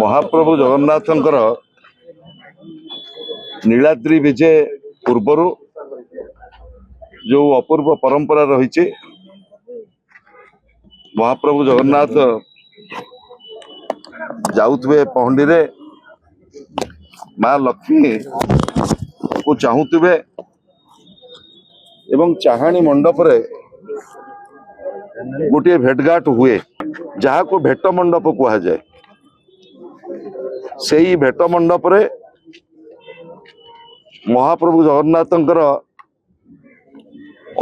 महाप्रभु जगन्नाथंकर नीलाद्री विजे पूर्वर जो अपूर्व परंपरा रही महाप्रभु जगन्नाथ जाऊे पहंडी रे माँ लक्ष्मी को चाहूवे एवं चाहाणी मंडप रे गोटे भेटघाट हुए जहाँ को भेट मंडप कह जाए से ही भेट मंडप रे महाप्रभु जगन्नाथंकर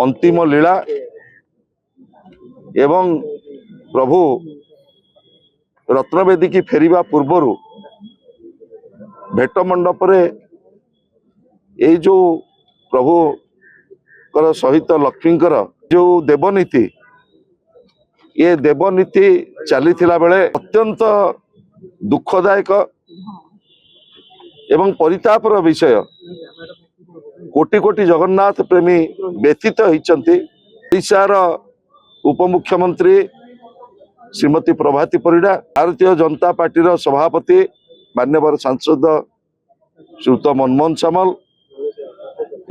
अंतिम लीला एवं प्रभु रत्नवेदी की फेरिबा पूर्वर भेट मंडप रे ये जो प्रभु कर सहित लक्ष्मीकर जो देवनीति ये देवनीति चली बेले अत्यंत दुखदायक एवं परितापर विषय कोटि कोटि जगन्नाथ प्रेमी व्यथित होती ओडिशार उपमुख्यमंत्री श्रीमती प्रभाती परिडा भारतीय जनता पार्टी सभापति मान्यवर सांसद श्रीयुत मनमोहन सामल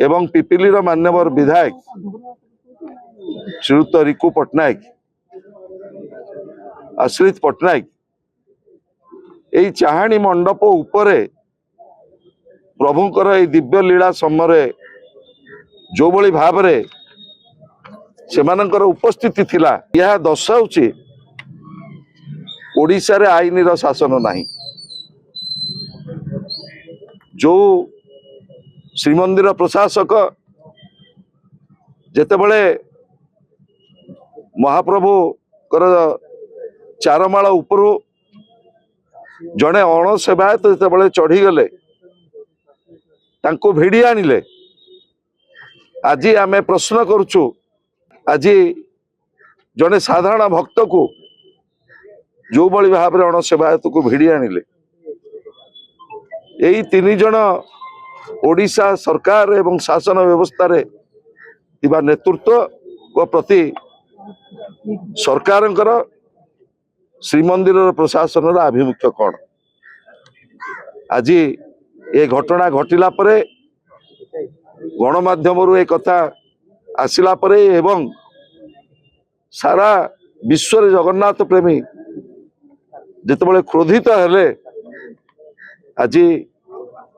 एवं पिपिली मान्यवर विधायक श्रीयुत रिकु पट्टनायक आश्रित पट्टनायक यही चाहाणी मंडप उपरे प्रभुंकर ये दिव्य लीला समय जो भली भाव से उपस्थिति थिला यह दर्शाऊची ओडिशा रे आईन रो शासन नहीं जो श्रीमंदिर प्रशासक जेतेबेले महाप्रभु कर चारमाल उपरू जड़े अणसेवायत जो चढ़ी गले तांको भिड़ी आनिले आज आमे प्रश्न करुचु आज जड़े साधारण भक्त को जो बड़ी भाव में अणसेवायत को भिड़ी आनिले यही तीन जन ओडिशा सरकार एवं शासन व्यवस्था रे तिबा नेतृत्व को प्रति सरकारंकर श्रीमंदिर प्रशासन आभिमुख्य कौन आज ये घटना घटिला परे गणमाध्यम एक कथा आसिला परे एवं सारा विश्व जगन्नाथ प्रेमी जितेबाला क्रोधित हेले आज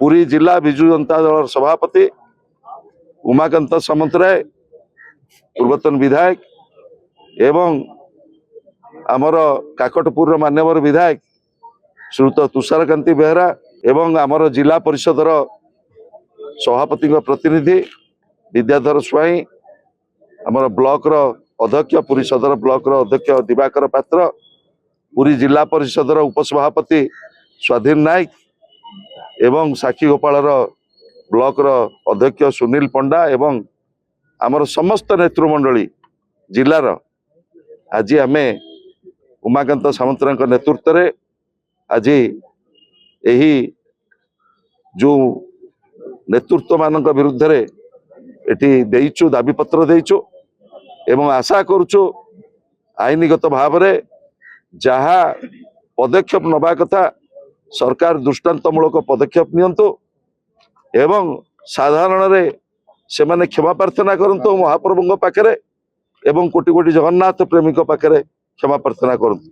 पुरी जिला विजु जनता दल सभापति उमाकांत सामंतराय पूर्वतन विधायक एवं आमर काकटपुर मान्यवर विधायक श्रीयुत तुषारकांति बेहरा एवं आमर जिला परिषदर सभापति प्रतिनिधि विद्याधर स्वाई आमर ब्लॉक अध्यक्ष पुरी सदर ब्लॉक अध्यक्ष दिवाकर पात्र पुरी जिला परिषदर उपसभापति स्वाधीन नायक एवं साक्षी गोपाल ब्लॉक अध्यक्ष सुनील पंडा एवं आमर समस्त नेतृमंडली जिलार आज आमे उमाकांत सामंतराय नेतृत्व रे आज यही जो नेतृत्व मान विरुद्ध रे एटी देइचु दाबी पत्र देइचु एवं आशा करुचु आईनगत भाव रे जहा पदक्षेप नबा कथा सरकार दृष्टांतमूलक पदक्षेप नियंतु एवं साधारण रे से माने क्षमा प्रार्थना करंतु महाप्रभुଙ୍କ पाखरे एवं कोटि कोटि जगन्नाथ प्रेमी पाखरे क्षमा प्रार्थना करंतु।